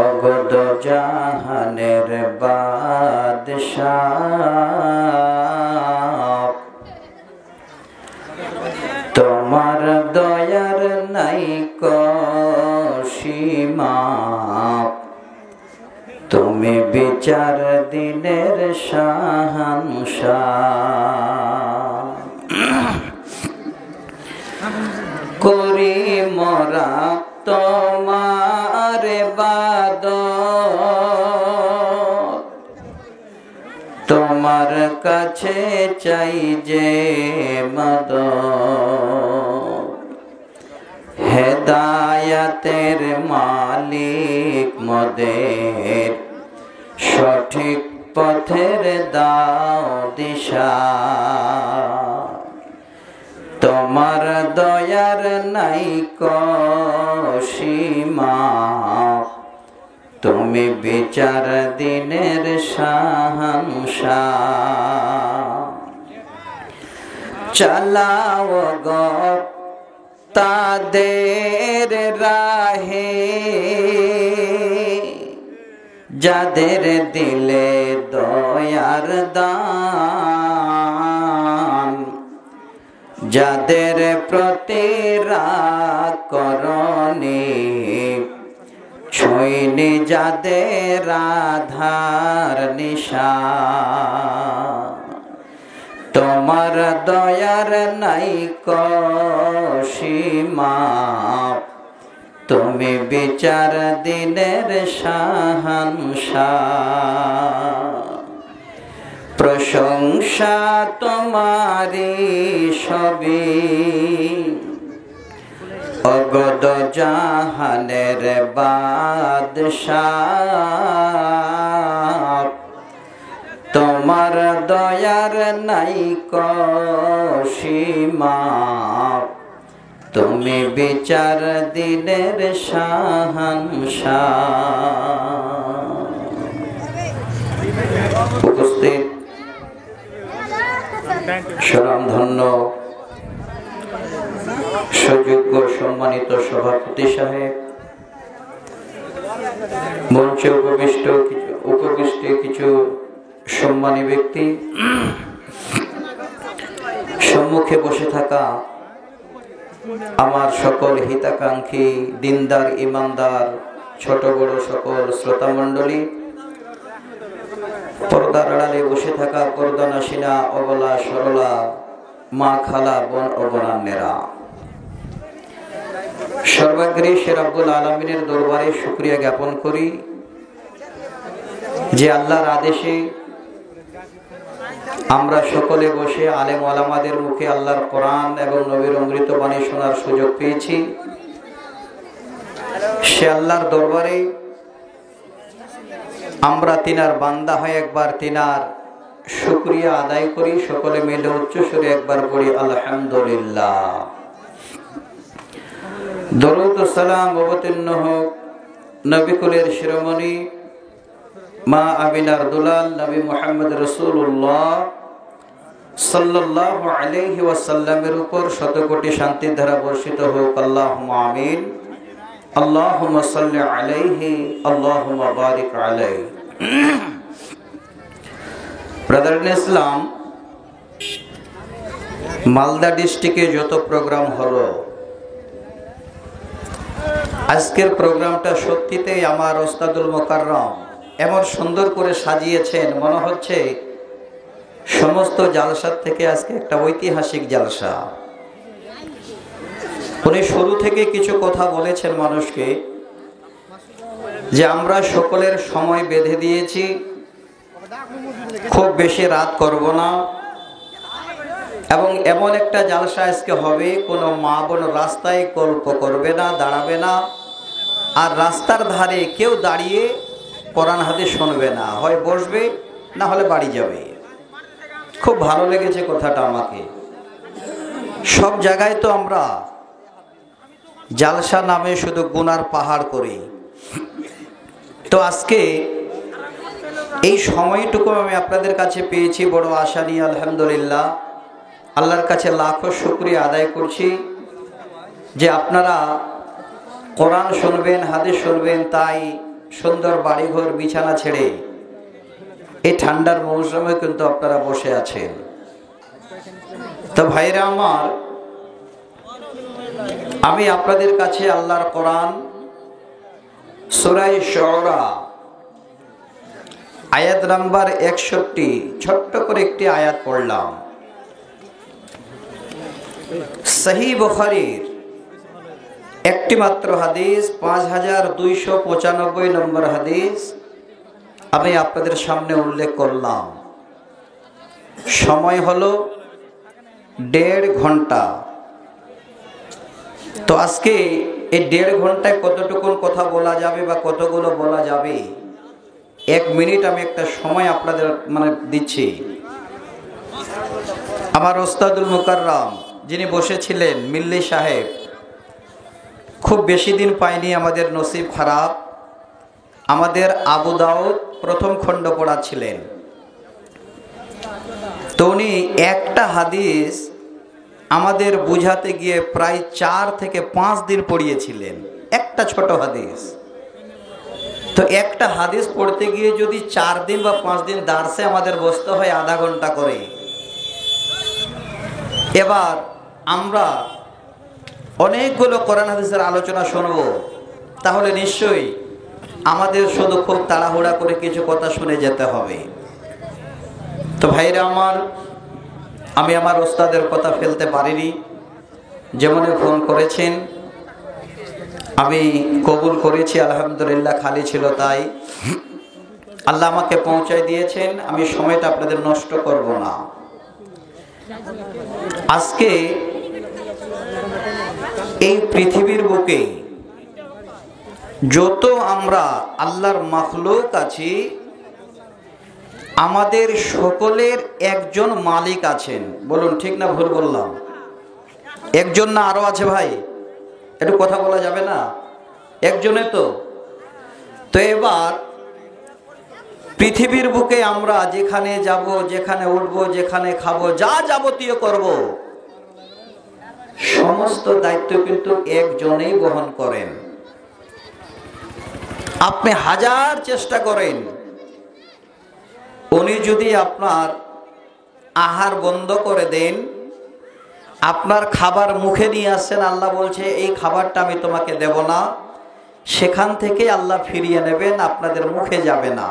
অগদ জাহানের বাদশাহ, তোমার দয়ার নাই সীমা, তুমি বিচার দিনের শাহানশাহ। করি মোরা তোমার ইবাদত, তোমার কাছে চাই যে মদদ। হেদায়াতের মালিক মোদের, সঠিক পথের দাও দিশা। তোমার দয়ার নাই সীমা, তুমি বিচার দিনের শাহানশাহ। চালাও গো তাদের রাহে, যাদের দিলে দয়ার দান, যাদের প্রতি রাগ করনি, ছুঁইনি যাদের আধার নিশান। তোমার দয়ার নাই সীমা, তুমি বিচার দিনের শাহানশাহ। প্রশংসা তোমারি সবই, অগদ জাহানের বাদশাহ, তোমার দয়ার নাই সীমা, তুমি বিচার দিনের শাহানশাহ। উপস্থিত স্বনামধন্য সুযোগ্য সম্মানিত সভাপতি সাহেব, মঞ্চে উপবিষ্ট কিছু সম্মানী ব্যক্তি, সম্মুখে বসে থাকা আমার সকল হিতাকাঙ্ক্ষী দিনদার ইমানদার ছোট বড় সকল শ্রোতা মণ্ডলী, পর্দার আড়ালে বসে থাকা পর্দানাসীনা অবলা সরলা মা খালা বোন ও বোনান্নেরা, সর্বাগ্রে সে রব্বুল আলামিনের দরবারে শুকরিয়া জ্ঞাপন করি যে আল্লাহর আদেশে আমরা সকলে বসে আলেম ওলামাদের মুখে আল্লাহর কোরআন এবং নবীর অমৃত বাণী শোনার সুযোগ পেয়েছি। সে আল্লাহর দরবারে আমরা তিনার বান্দা হয়ে একবার তিনার শুকরিয়া আদায় করি। সকলে মিলে উচ্চস্বরে একবার পড়ি আলহামদুলিল্লাহ। দরুদ ও সালাম অবতীর্ণ হোক নবী কুলের শিরোমণি মা আমিনার দুলাল নবী মুহাম্মদ রাসূলুল্লাহ সাল্লাল্লাহু আলাইহি ওয়াসাল্লামের উপর শত কোটি শান্তির ধারা বর্ষিত হোক। আল্লাহুম্মা আমিন। আল্লাহুম্মা সাল্লি আলাইহি, আল্লাহুম্মা বারিক আলাইহি। ব্রাদার ইন ইসলাম, মালদা ডিস্ট্রিক্টে যত প্রোগ্রাম হলো, আজকের প্রোগ্রামটা সত্যিতেই আমার ওস্তাদুল মোকাররম এমন সুন্দর করে সাজিয়েছেন, মনে হচ্ছে সমস্ত জালসার থেকে আজকে একটা ঐতিহাসিক জালসা। উনি শুরু থেকে কিছু কথা বলেছেন মানুষকে, যে আমরা সকলের সময় বেঁধে দিয়েছি, খুব বেশি রাত করব না, এবং এমন একটা জালসা আজকে হবে কোনো মা বোন রাস্তায় গল্প করবে না, দাঁড়াবে না, আর রাস্তার ধারে কেউ দাঁড়িয়ে কোরআন হাদিস শুনবে না, হয় বসবে না হলে বাড়ি যাবে। খুব ভালো লেগেছে কথাটা আমাকে। সব জায়গায় তো আমরা জালসা নামে শুধু গুনার পাহাড় করি, তো আজকে এই সময়টুকু আমি আপনাদের কাছে পেয়েছি বড় আশা নিয়ে। আলহামদুলিল্লাহ, আল্লাহর কাছে লাখো শুকরিয়া আদায় করছি যে আপনারা কোরআন শুনবেন, হাদিস শুনবেন, তাই সুন্দর বাড়িঘর বিছানা ছেড়ে এই ঠান্ডার মৌসুমে কিন্তু আপনারা বসে আছেন। তো ভাইরা আমার, আমি আপনাদের কাছে আল্লাহর কোরআন সূরা শুআরা আয়াত নাম্বার 61 ছোট্ট করে একটি আয়াত পড়লাম। সহিহ বুখারীর একটি মাত্র হাদিস, 5295 নম্বর হাদিস আমি আপনাদের সামনে উল্লেখ করলাম। সময় হলো 1.5 ঘন্টা। তো আজকে এই 1.5 ঘন্টায় কতটুকু কথা বলা যাবে বা কতগুলো বলা যাবে, 1 মিনিট আমি একটা সময় আপনাদের দিচ্ছি। আমার ওস্তাদুল মুকাররম যিনি বসেছিলেন, মিল্লি সাহেব, খুব বেশি দিন পাইনি, আমাদের নসিব খারাপ। আমাদের আবু দাউদ প্রথম খণ্ড পড়াচ্ছিলেন। তো উনি একটা হাদিস আমাদের বুঝাতে গিয়ে প্রায় 4 থেকে 5 দিন পড়িয়েছিলেন, একটা ছোট হাদিস। তো একটা হাদিস পড়তে গিয়ে যদি 4 দিন বা 5 দিন দার্সে আমাদের বসতে হয় আধা ঘন্টা করে, এবার আমরা অনেকগুলো কোরআন হাদিসের আলোচনা শুনবো, তাহলে নিশ্চয়ই আমাদের শুধু খুব তাড়াহুড়া করে কিছু কথা শুনে যেতে হবে। তো ভাইরা আমার, আমি আমার ওস্তাদের কথা ফেলতে পারিনি। যেমন ফোন করেছেন আমি কবুল করেছি, আলহামদুলিল্লাহ, খালি ছিল তাই আল্লাহ আমাকে পৌঁছায় দিয়েছেন। আমি সময়টা আপনাদের নষ্ট করব না। আজকে এই পৃথিবীর বুকে যত আমরা আল্লাহর মাখলুক আছি, আমাদের সকলের একজন মালিক আছেন। বলুন ঠিক না ভুল বললাম? একজন না আরো আছে? ভাই একটু কথা বলা যাবে না? একজনে তো। এবার পৃথিবীর বুকে আমরা যেখানে যাব, যেখানে উঠবো, যেখানে খাবো, যা যাবতীয় করব, সমস্ত দায়িত্ব কিন্তু একজনেই বহন করেন। আপনি হাজার চেষ্টা করেন, উনি যদি আপনার আহার বন্ধ করে দেন, আপনার খাবার মুখে নিয়ে আসছেন, আল্লাহ বলছে এই খাবারটা আমি তোমাকে দেব না, সেখান থেকে আল্লাহ ফিরিয়ে নেবেন, আপনাদের মুখে যাবে না।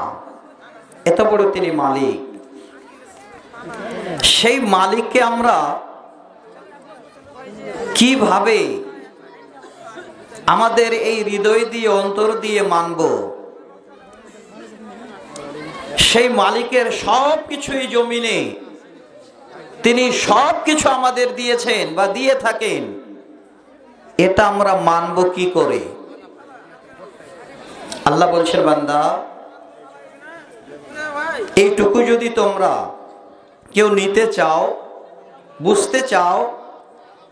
এত বড় তিনি মালিক। সেই মালিককে আমরা কিভাবে আমাদের এই হৃদয় দিয়ে, অন্তর দিয়ে মানব? সেই মালিকের সব কিছুই জমিনে তিনি সব কিছু আমাদের দিয়েছেন বা দিয়ে থাকেন, এটা আমরা মানব কি করে? আল্লাহ বলছেন, বান্দা, এইটুকু যদি তোমরা কেউ নিতে চাও, বুঝতে চাও,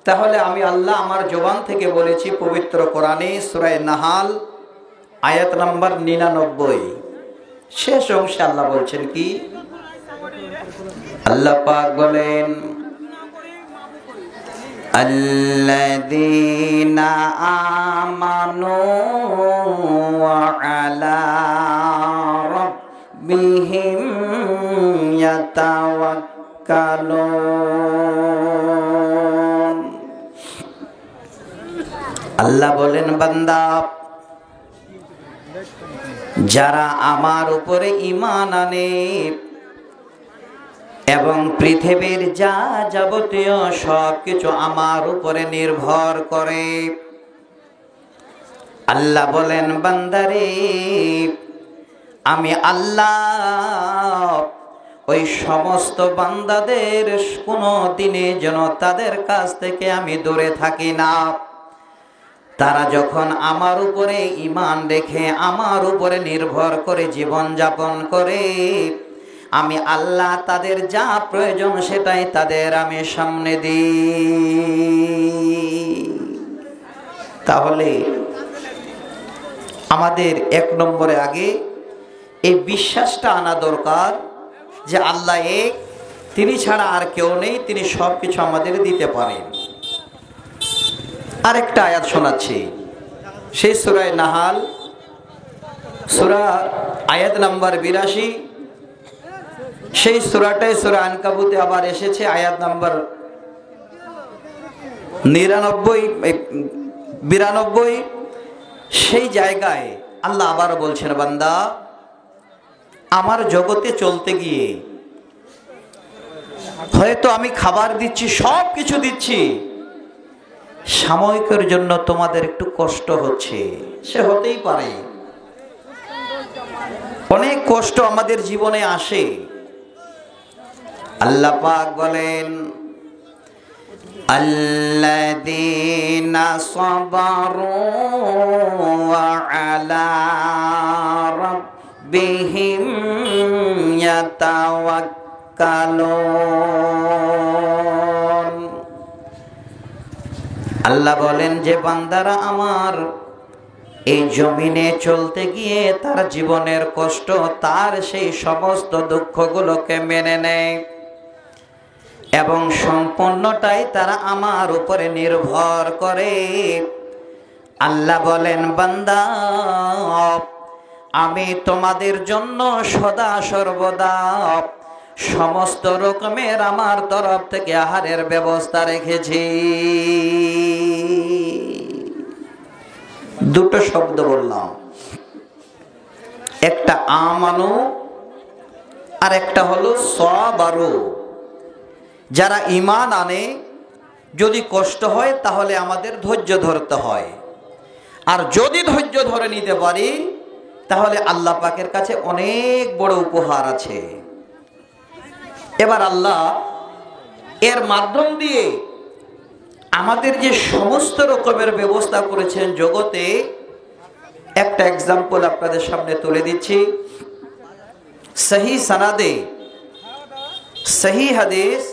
তাহলে আমি আল্লাহ আমার জবান থেকে বলেছি পবিত্র কোরআনে সূরা নাহাল আয়াত নাম্বার 99 শেষ অংশে আল্লাহ বলছেন কি? আল্লাহ পাক বলেন, আল্লাযীনা আমানু ওয়া আলা রাব্বিহিম ইয়াতাওয়াক্কালুন। আল্লাহ বলেন, বান্দা, যারা আমার উপরে ঈমান আনে এবং পৃথিবীর যা যাবতীয় সব কিছু আমার উপরে নির্ভর করে, আল্লাহ বলেন, বান্দারে, আমি আল্লাহ ওই সমস্ত বান্দাদের কোনো দিনে যেন তাদের কাছ থেকে আমি দূরে থাকি না। তারা যখন আমার উপরে ঈমান রেখে আমার উপরে নির্ভর করে জীবন যাপন করে, আমি আল্লাহ তাদের যা প্রয়োজন সেটাই তাদের আমি সামনে দিই। তাহলে আমাদের 1 নম্বরে আগে এই বিশ্বাসটা আনা দরকার যে আল্লাহ এক, তিনি ছাড়া আর কেউ নেই, তিনি সব কিছু আমাদের দিতে পারেন। আরেকটা আয়াত শোনাচ্ছি, সেই সূরা নাহাল সূরা আয়াত নাম্বার 82, সেই সূরাটাই সূরা আনকাবুতে আবার এসেছে আয়াত নাম্বার 92। সেই জায়গায় আল্লাহ আবার বলছেন, বান্দা আমার জগতে চলতে গিয়ে হয়তো আমি খাবার দিচ্ছি, সব কিছু দিচ্ছি, সাময়িকের জন্য তোমাদের একটু কষ্ট হচ্ছে, সে হতেই পারে। অনেক কষ্ট আমাদের জীবনে আসে। আল্লাহ পাক বলেন, আল্লাযীনা সাবারু ওয়া আলা রাব্বিহিম ইয়াতাওয়াক্কালুন। আল্লাহ বলেন যে বান্দারা আমার এই জমিনে চলতে গিয়ে তার জীবনের কষ্ট, তার সেই সমস্ত দুঃখগুলোকে মেনে নেয় এবং সম্পূর্ণটাই তারা আমার উপরে নির্ভর করে। আল্লাহ বলেন, বান্দা আমি তোমাদের জন্য সদা সর্বদা সমস্ত রকমের আমার তরফ থেকে আহারের ব্যবস্থা রেখেছি। দুটো শব্দ বললাম, একটা আমানু আর একটা হলো সাবারু। যারা ঈমান আনে, যদি কষ্ট হয় তাহলে আমাদের ধৈর্য ধরতে হয়, আর যদি ধৈর্য ধরে নিতে পারি তাহলে আল্লাহ পাকের কাছে অনেক বড় উপহার আছে। এবার আল্লাহ এর মাধ্যম দিয়ে আমাদের যে সমস্ত রকমের ব্যবস্থা করেছেন জগতে, একটা এক্সাম্পল আপনাদের সামনে তুলে দিচ্ছি। সহি সনাদে সহি হাদিস,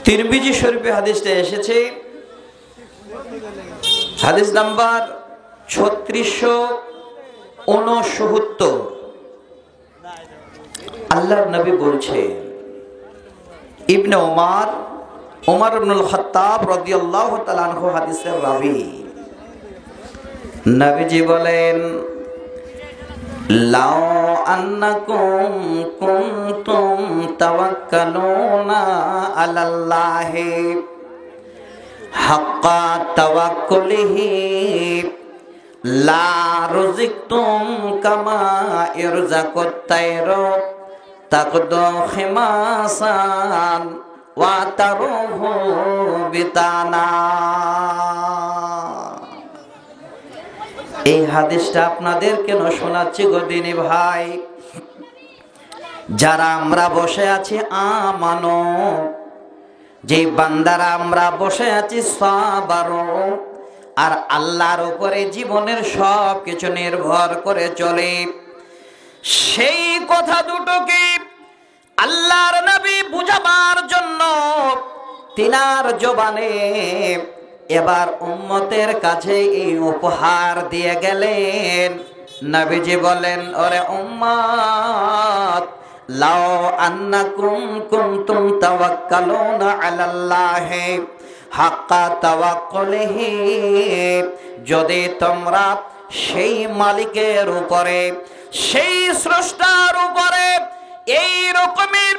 তিরমিজি শরীফে হাদিসটা এসেছে, হাদিস নাম্বার 3669। আল্লাহর নবী বলছেন, ইবনে ওমর ইবনুল খাত্তাব রাদিয়াল্লাহু তাআলা আনহু হাদিসের রাবী, নবীজি বলেন, লাউ আন্নাকুম কুনতুম তাওয়াক্কালুনা আলাল্লাহি হাক্কা তাওয়াক্কুলিহি লা রুজিকতুম কামা ইরজাকুত তায়রু তাকদু খিমাসান ওয়া তারুহু বিতানা। এই হাদিসটা আপনাদের কেন শোনাচ্ছি গো দিনী ভাই? যারা আমরা বসে আছি আমানো, যে বান্দারা আমরা বসে আছি সাবারু, আর আল্লাহর উপরে জীবনের সব কিছু নির্ভর করে চলে, সেই কথা দুটোকে আল্লাহর নবী বুঝাবার জন্য তিনার জবানে এবার উম্মতের কাছে এই উপহার দিয়ে গেলেন। নবীজি বলেন, ওরে উম্মত, লাউ আন্নাকুম কুনতুম তাওয়াক্কালুনা আলাল্লাহি হাক্কা তাওয়াক্কুলিহি, যদি তোমরা সেই মালিকের উপরে, সেই স্রষ্টার উপরে এই রকমের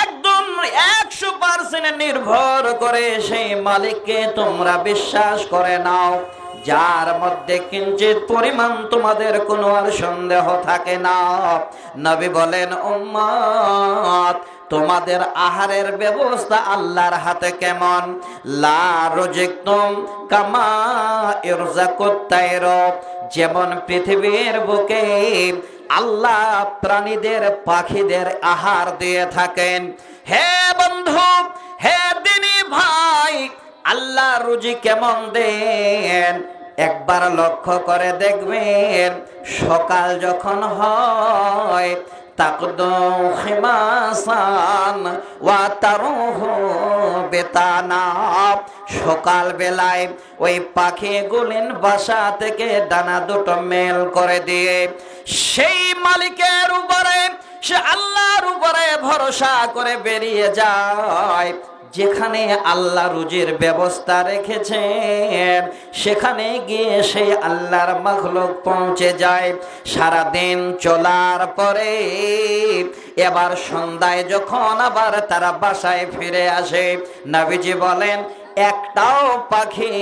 একদম 100% নির্ভর করে সেই মালিককে তোমরা বিশ্বাস করে নাও, যার মধ্যে কিঞ্চিত পরিমাণ তোমাদের কোনো আর সন্দেহ থাকে না। নবী বলেন, উম্মত, তোমাদের আহারের ব্যবস্থা আল্লাহর হাতে কেমন? লা রুজিকতুম কামা ইরজাকুত তায়রু, যেমন পৃথিবীর বুকে আল্লাহ প্রাণীদের, পাখিদের আহার দিয়ে থাকেন। হে বন্ধু, হে দিনী ভাই, আল্লাহ রুজি কেমন দেন একবার লক্ষ্য করে দেখবেন। সকাল যখন হয়, তাকদু খিমাসান ওয়া তারুহু বিতানা, সকাল বেলায় ওই পাখিগুলিন বাসা থেকে দানা দুটো মেল করে দিয়ে সেই মালিকের উপরে, সে আল্লাহর উপরে ভরসা করে বেরিয়ে যায়। যেখানে আল্লাহ রুজির ব্যবস্থা রেখেছেন সেখানে গিয়ে সেই আল্লাহর মাখলুক পৌঁছে যায়। সারা দিন চলার পরে এবার সন্ধ্যায় যখন আবার তারা বাসায় ফিরে আসে, নবীজি বলেন একটাও পাখি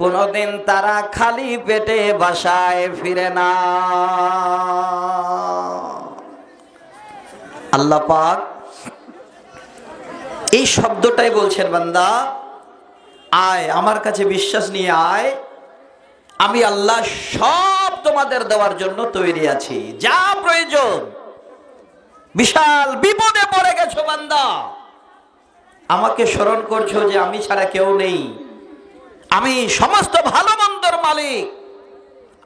কোনোদিন তারা খালি পেটে বাসায় ফিরে না। আল্লাহ পাক এই শব্দটাই বলছেন, বান্দা আয় আমার কাছে বিশ্বাস নিয়ে আয়, আমি আল্লাহ সব তোমাদের দেওয়ার জন্য তৈরি আছি, যা প্রয়োজন। বিশাল বিপদে পড়ে গেছো বান্দা, আমাকে স্মরণ করছো যে আমি ছাড়া কেউ নেই, আমি সমস্ত ভালো মন্দর মালিক,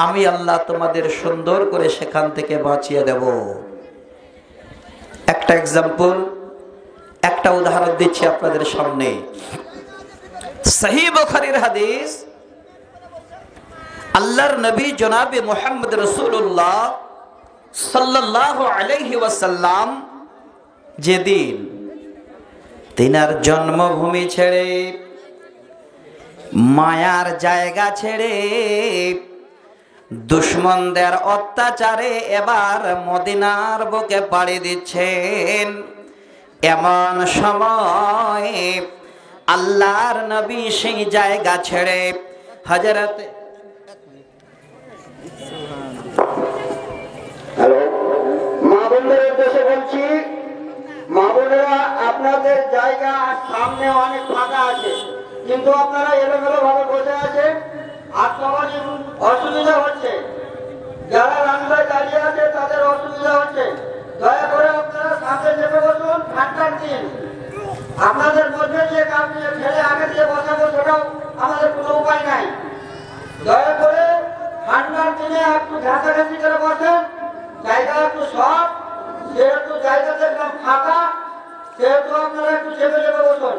আমি আল্লাহ তোমাদের সুন্দর করে সেখান থেকে বাঁচিয়ে দেব। একটা এক্সাম্পল, একটা উদাহরণ দিচ্ছি আপনাদের সামনে। সহিহ বুখারীর হাদিস, আল্লাহর নবী জনাবে মুহাম্মদ রাসূলুল্লাহ সাল্লাল্লাহু আলাইহি ওয়াসাল্লাম যেদিন তিনার জন্মভূমি ছেড়ে, মায়ার জায়গা ছেড়ে, দুশমনদের অত্যাচারে এবার মদিনার বুকে পাড়ি দিচ্ছেন, এমন সময় আল্লাহর নবী সেই জায়গা ছেড়ে হযরত মা বোনদের উদ্দেশ্যে বলছি, মা বোনেরা আপনাদের জায়গা সামনে অনেক ফাঁকা আছে, কিন্তু আপনারা এলোমেলো ভাবে বসে আছেন, আর সবার অসুবিধা হচ্ছে, যারা রাস্তায় দাঁড়িয়ে আছে তাদের অসুবিধা হচ্ছে। দয়া করে আপনারা সামনে চেপে বসুন, ঠান্ডার দিন। আপনাদের মধ্যে যে কাউকে ঠেলে আগে দিয়ে বসাবো সেটাও আমাদের কোনো উপায় নাই। দয়া করে ঠান্ডার দিনে একটু ঘাঁটাঘাঁটি করে বসেন, জায়গা একটু সব, যেহেতু জায়গাতে একদম ফাঁকা, সেহেতু আপনারা একটু চেপে চেপে বসুন।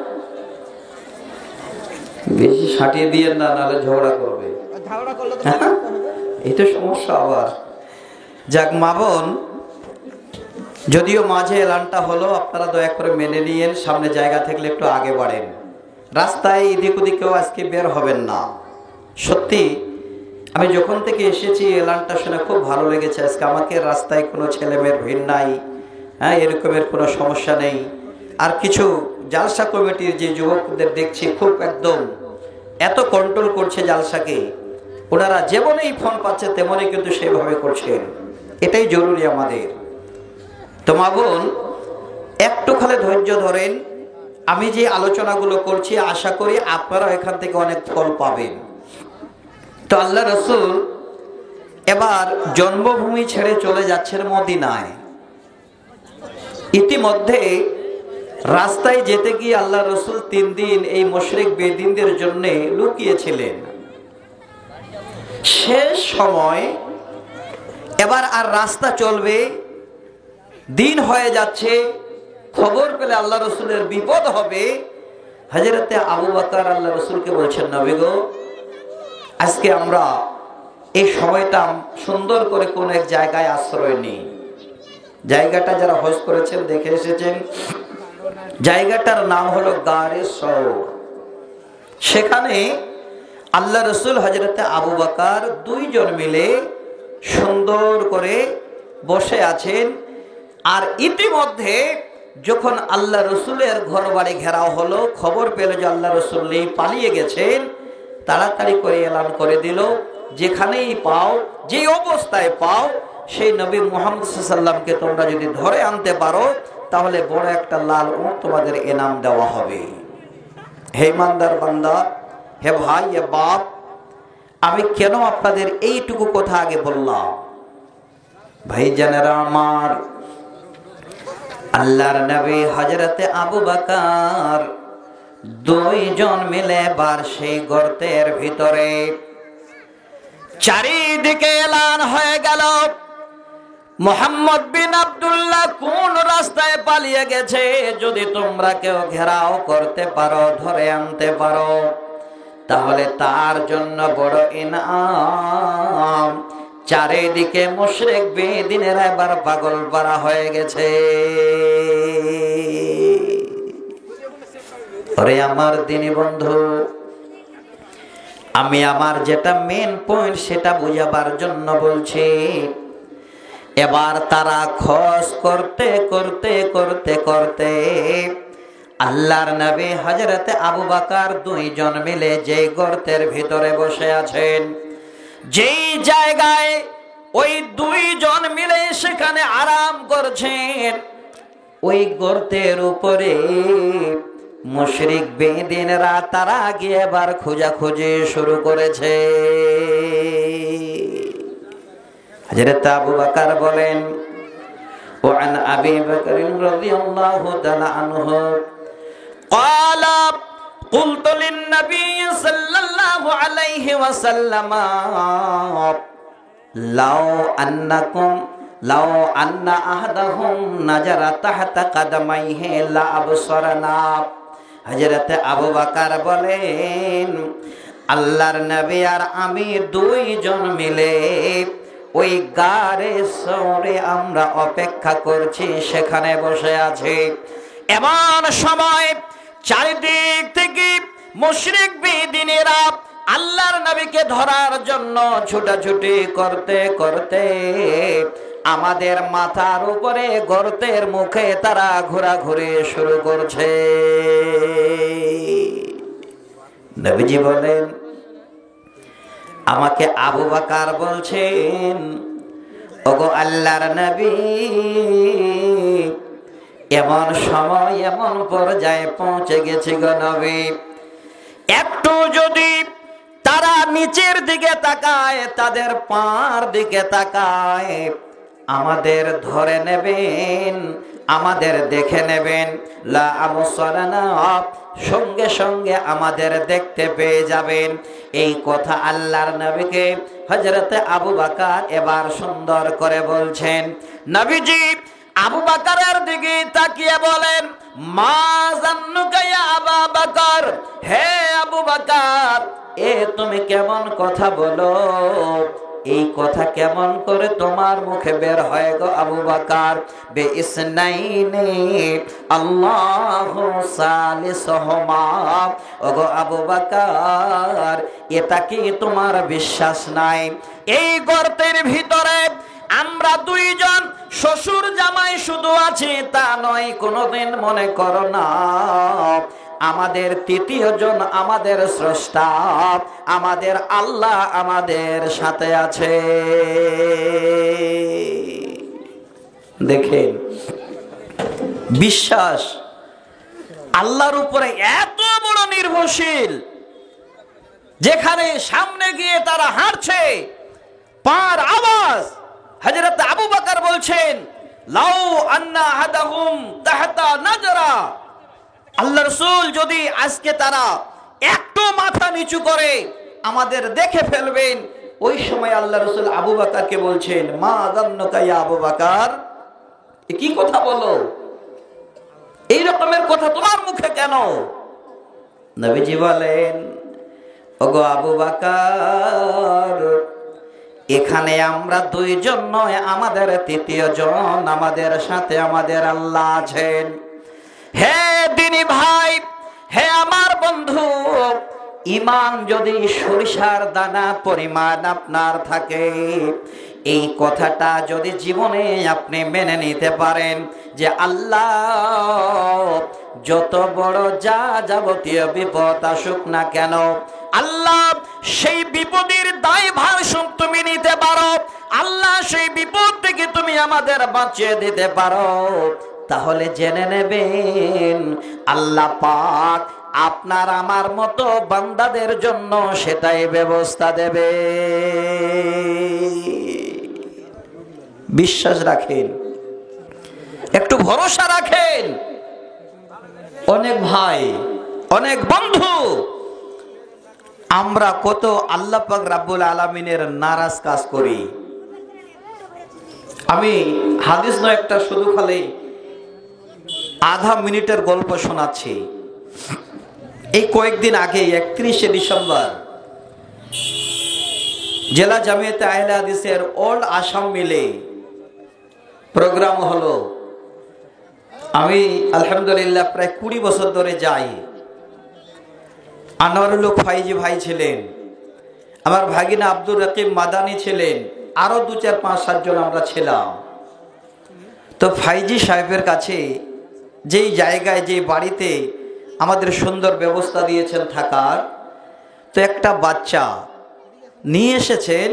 বেশি সাটিয়ে দিয়ে না, নাহলে ঝগড়া করবে, এই তো সমস্যা আবার। যাক মা বোন, যদিও মাঝে এলানটা হলো, আপনারা দয়া করে মেনে নিয়েন, সামনে জায়গা থাকলে একটু আগে বাড়েন, রাস্তায় এদিক ওদিকেও আজকে বের হবেন না। সত্যি আমি যখন থেকে এসেছি এলানটা শুনে খুব ভালো লেগেছে। আজকে আমাকে রাস্তায় কোনো ছেলেমেয়ের ভিড় নাই, হ্যাঁ এরকমের কোনো সমস্যা নেই। আর কিছু জালসা কমিটির যে যুবকদের দেখছি খুব একদম এত কন্ট্রোল করছে জালসাকে, ওনারা যেমনই ফোন পাচ্ছে তেমনই কিন্তু সেভাবে করছেন, এটাই জরুরি আমাদের। তো মা বোন একটু খালি ধৈর্য ধরেন, আমি যে আলোচনাগুলো করছি আশা করি আপনারা এখান থেকে অনেক ফল পাবেন। তো আল্লাহ রাসূল এবার জন্মভূমি ছেড়ে চলে যাচ্ছেন মদিনায়। ইতিমধ্যে রাস্তায় যেতে গিয়ে আল্লাহ রাসূল 3 দিন এই মুশরিক বেদিনদের জন্য লুকিয়েছিলেন। শেষ সময় এবার আর রাস্তা চলবে, দিন হয়ে যাচ্ছে, খবর পেলে আল্লাহ রাসূলের বিপদ হবে। হযরতে আবু বকর আল্লাহ রাসূলকে বলছেন, নবী গো, আজকে আমরা এই সময়টা সুন্দর করে কোন এক জায়গায় আশ্রয় নিই। জায়গাটা যারা হজ করেছেন দেখে এসেছেন, জায়গাটার নাম হলো গারে সওর। সেখানে আল্লাহ রাসূল হযরতে আবু বকর 2 জন মিলে সুন্দর করে বসে আছেন। আর ইতিমধ্যে যখন আল্লাহ রাসূলের ঘর বাড়ি ঘেরাও হলো, খবর পেল যে আল্লাহ রাসূল পালিয়ে গেছেন, তাড়াতাড়ি করে এলান করে দিল, যেখানেই পাও, যে অবস্থায় পাও, সেই নবী মুহাম্মদ সাল্লাল্লাহু আলাইহি ওয়াসাল্লামকে তোমরা যদি ধরে আনতে পারো তাহলে বড় একটা লাল উট তোমাদের ইনাম দেওয়া হবে। হে ইমানদার বান্দা, হে ভাই, হে বাপ, আমি কেন আপনাদের এইটুকু কথা আগে বললাম? ভাইজানেরা আমার, আল্লাহর নবী হযরতে আবু বকর 2 জন মিলে বার সেই গর্তের ভিতরে, চারিদিকে এলান হয়ে গেল মুহাম্মদ বিন আব্দুল্লাহ কোন রাস্তায় পালিয়ে গেছে, যদি তোমরা কেউ ঘেরাও করতে পারো, ধরে আনতে পারো, তাহলে তার জন্য বড় ইনাম। চারিদিকে মুশরিক বেদিনেরা এবার পাগল পারা হয়ে গেছে। ওরে আমার দিনী বন্ধু, আমি আমার যেটা মেন পয়েন্ট সেটা বুঝাবার জন্য বলছি। এবার তারা খোঁজ করতে করতে করতে করতে আল্লাহর নবী হযরতে আবু বকর দুইজন মিলে যেই গর্তের ভিতরে বসে আছেন, যেই জায়গায় ওই দুইজন মিলে সেখানে আরাম করছেন, ওই গর্তের উপরে মুশরিক বেদিনরা তারা গিয়ে এবার খোঁজাখুঁজি শুরু করেছে। হযরত আবু বকর বলেন, وعن أبي بكر رضي الله تعالى عنه قال قلت للنبي صلى الله عليه وسلم لو أن أحدهم نظر تحت قدميه لأبصرنا। হযরত আবু বকর বলেন, আল্লাহর নবী আর আমি দুইজন মিলে ওই গাড়ে সরে আমরা অপেক্ষা করছি, সেখানে বসে আছি। এমন সময় চারিদিক থেকে মুশরিক বেদিনেরা আল্লাহর নবীকে ধরার জন্য ছুটাছুটি করতে করতে আমাদের মাথার উপরে গর্তের মুখে তারা ঘোরাঘুরি শুরু করছে। নবীজি বলেন, আমাকে আবু বকর বলছেন, ওগো আল্লাহর নবী, এমন সময় এমন পর্যায়ে পৌঁছে গেছে গো নবী, একটু যদি তারা নিচের দিকে তাকায়, তাদের পার দিকে তাকায়, আমাদের ধরে নেবেন, আমাদের দেখে নেবেন। লা আবসারানা, সঙ্গে সঙ্গে আমাদের দেখতে পেয়ে যাবেন। এই কথা আল্লাহর নবীকে হযরতে আবু বকর এবার সুন্দর করে বলছেন। নবীজি আবু বকরের দিকে তাকিয়ে বলেন, মা জান্নুকা ইয়া আবু বকর, হে আবু বকর, এ তুমি কেমন কথা বলো? এই কথা কেমন করে তোমার মুখে বের হয় গো আবু বকর? বে ইসনাইনি আল্লাহু সালিসুহুমা। ওগো আবু বকর, এটা কি তোমার বিশ্বাস নাই? এই গর্তের ভিতরে আমরা দুইজন শ্বশুর জামাই শুধু আছি তা নয়, কোনোদিন মনে করো না আমাদের তৃতীয় জন, আমাদের স্রষ্টা, আমাদের আল্লাহ আমাদের সাথে আছে। দেখেন বিশ্বাস, আল্লাহর উপরে এত বড় নির্ভরশীল, যেখানে সামনে গিয়ে তারা হাঁটছে, পার আওয়াজ। হযরত আবু বকর বলছেন, লাউ আন্না আহাদাহুম তাহতা নাজরা, আল্লাহ রাসূল যদি আজকে তারা একটু মাথা নিচু করে আমাদের দেখে ফেলবেন। ওই সময় আল্লাহ রাসূল আবু বকরকে বলছেন, মা জান্নুকা ইয়া আবু বকর, এ কি কথা বলো? এই রকমের কথা তোমার মুখে কেন? নবীজি বলেন, ওগো আবু বকর, এখানে আমরা দুইজন নয়, আমাদের তৃতীয় জন, আমাদের সাথে আমাদের আল্লাহ আছেন। হে দিনী ভাই, হে আমার বন্ধু, ঈমান যদি সরিষার দানা পরিমাণ আপনার থাকে, এই কথাটা যদি জীবনে আপনি মেনে নিতে পারেন যে আল্লাহ যত বড় যা যাবতীয় বিপদ আসুক না কেন, আল্লাহ সেই বিপদের দায়ভার তুমি নিতে পারো, আল্লাহ সেই বিপদ থেকে তুমি আমাদের বাঁচিয়ে দিতে পারো, তাহলে জেনে নেবেন আল্লাহ পাক আপনার আমার মতো বান্দাদের জন্য সেটাই ব্যবস্থা দেবে। বিশ্বাস রাখেন, একটু ভরসা রাখেন। অনেক ভাই, অনেক বন্ধু, আমরা কত আল্লাহ পাক রাব্বুল আলামিনের নারাজ কাজ করি। আমি হাদিস নয়, একটা শুধু খালি আধা মিনিটের গল্প শোনাচ্ছি। এই কয়েকদিন আগে 31শে ডিসেম্বর জেলা জামিয়াতে আহলে হাদিসের ওল্ড আসাম মিলে প্রোগ্রাম হলো। আমি আলহামদুলিল্লাহ প্রায় 20 বছর ধরে যাই। আনোয়ারুল হক ফাইজি ভাই ছিলেন, আমার ভাগিনা আব্দুর রকিব মাদানি ছিলেন, আরো 2, 4, 5, 7 জন আমরা ছিলাম। তো ফাইজি সাহেবের কাছে যেই জায়গায়, যে বাড়িতে আমাদের সুন্দর ব্যবস্থা দিয়েছেন থাকার, তো একটা বাচ্চা নিয়ে এসেছেন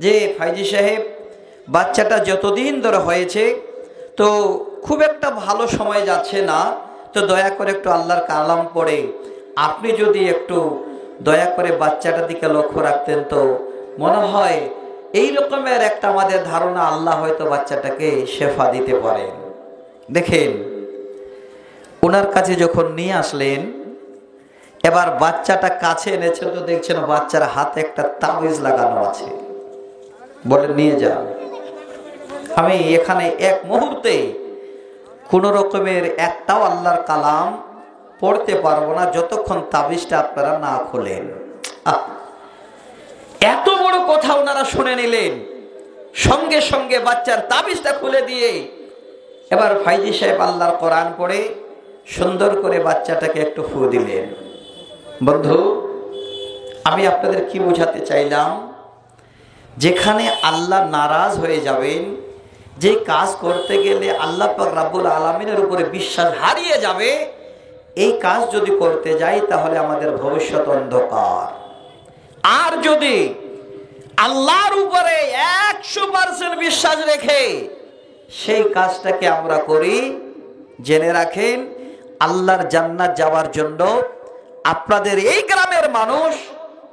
যে ফাইজি সাহেব বাচ্চাটা যতদিন ধরে হয়েছে তো খুব একটা ভালো সময় যাচ্ছে না, তো দয়া করে একটু আল্লাহর কালাম পড়ে আপনি যদি একটু দয়া করে বাচ্চাটার দিকে লক্ষ্য রাখতেন তো মনে হয় এই রকমের একটা আমাদের ধারণা, আল্লাহ হয়তো বাচ্চাটাকে শেফা দিতে পারেন। দেখেন ওনার কাছে যখন নিয়ে আসলেন, এবার বাচ্চাটা কাছে এনেছেন তো দেখছেন বাচ্চার হাতে একটা তাবিজ লাগানো আছে। বলে নিয়ে যান। আমি এখানে এক মুহূর্তে কোন রকমের একটাও আল্লাহর কালাম পড়তে পারবো না যতক্ষণ তাবিজটা আপনারা না খোলেন। এত বড় কথা ওনারা শুনে নিলেন, সঙ্গে সঙ্গে বাচ্চার তাবিজটা খুলে দিয়ে এবার ফাইজি সাহেব আল্লাহর কোরআন পড়ে সুন্দর করে বাচ্চাটাকে একটু ফু দিলেন। বন্ধু, আমি আপনাদের কি বোঝাতে চাইলাম, যেখানে আল্লাহ নারাজ হয়ে যাবেন, যে কাজ করতে গেলে আল্লাহ পাক রব্বুল আলামিনের উপরে বিশ্বাস হারিয়ে যাবে, এই কাজ যদি করতে যাই তাহলে আমাদের ভবিষ্যৎ অন্ধকার। আর যদি আল্লাহর উপরে 100% বিশ্বাস রেখে সেই কাজটাকে আমরা করি, জেনে রাখেন আল্লাহর জান্নাত যাওয়ার জন্য আপনাদের এই গ্রামের মানুষ,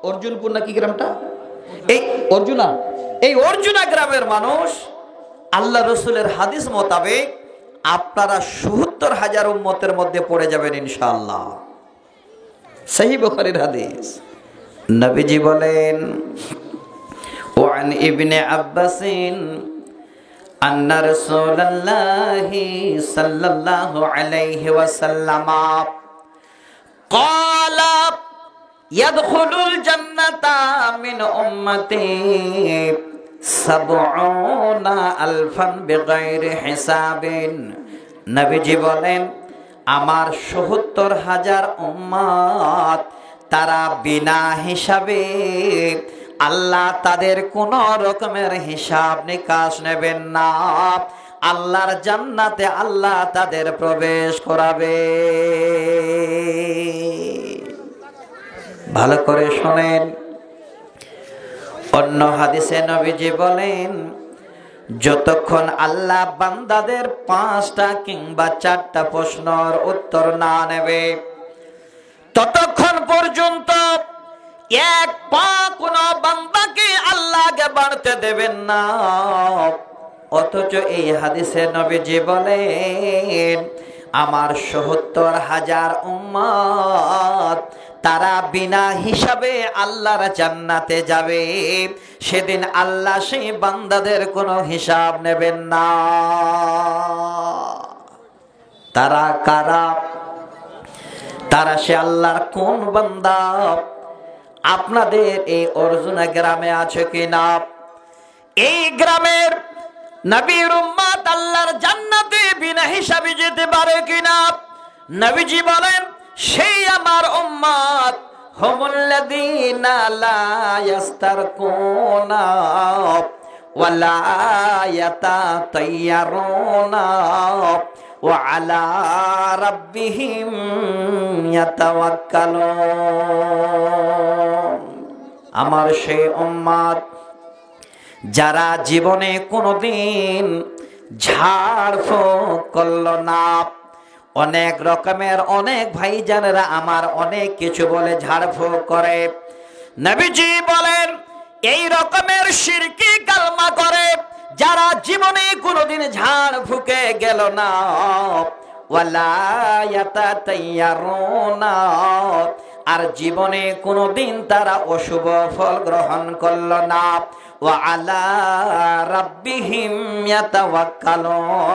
অর্জুনপুর নাকি গ্রামটা, এই অর্জুনা গ্রামের মানুষ আল্লাহ রসুলের হাদিস মোতাবেক আপনারা ৭০,০০০ উম্মতের মধ্যে পড়ে যাবেন ইনশাআল্লাহ। সহিহ বুখারীর হাদিস। নবীজি বলেন, ওয়ান ইবনে আব্বাসিন আন্না রাসূলুল্লাহি সাল্লাল্লাহু আলাইহি ওয়াসাল্লাম ক্বালা ইয়াদখুলুল জান্নাতা মিন উম্মতি ৭০,০০০ বিগাইরি হিসাবিন। নবীজি বলেন, আমার ৭০,০০০ উম্মত তারা বিনা হিসাবে, আল্লাহ তাদের কোন রকমের হিসাব নিকাশ নেবেন না, আল্লাহর জান্নাতে আল্লাহ তাদের প্রবেশ করাবে। ভালো করে শোনেন। অন্য হাদিসে নবীজি বলেন, যতক্ষণ আল্লাহ বান্দাদের 5টা কিংবা 4টা প্রশ্নের উত্তর না নেবে ততক্ষণ পর্যন্ত এক পা কোন বান্দাকে আল্লাহকে বাড়তে দেবেন না। অথচ এই হাদিসে নবীজি বলেন, আমার ৭০,০০০ উম্মত তারা বিনা হিসাবে আল্লাহর জান্নাতে যাবে, সেদিন আল্লাহ সেই বান্দাদের কোনো হিসাব নেবেন না। তারা কারা? তারা সে আল্লাহর কোন বান্দা? আপনাদের এই অর্জুনা গ্রামে আছে কিনা? এই গ্রামের নবীর উম্মত আল্লাহর জান্নাতে বিনা হিসাবে যেতে পারে কিনা? নবীজি বলেন, সেই আমার উম্মত হুমুল্লাযীনা লা ইস্তারকুনা ওয়া লা ইয়াতাতায়্যারুনা ওয়া আলা রাব্বিহিম ইয়াতাওয়াক্কালুন। আমার সেই উম্মত যারা জীবনে কোনোদিন ঝাড়ফুঁক করল না। অনেক রকমের অনেক ভাইজানেরা আমার অনেক কিছু বলে ঝাড়ফুঁক করে। নবীজি বলেন, এই রকমের শিরকি কালমা করে যারা জীবনে কোনোদিন ঝাড় ফুঁকে গেল না, ওয়ালা ইয়াতাতায়্যারুনা, আর জীবনে কোনোদিন তারা অশুভ ফল গ্রহণ করল না, ওয়া আলা রাব্বিহিম ইয়াতাওয়াক্কালুন।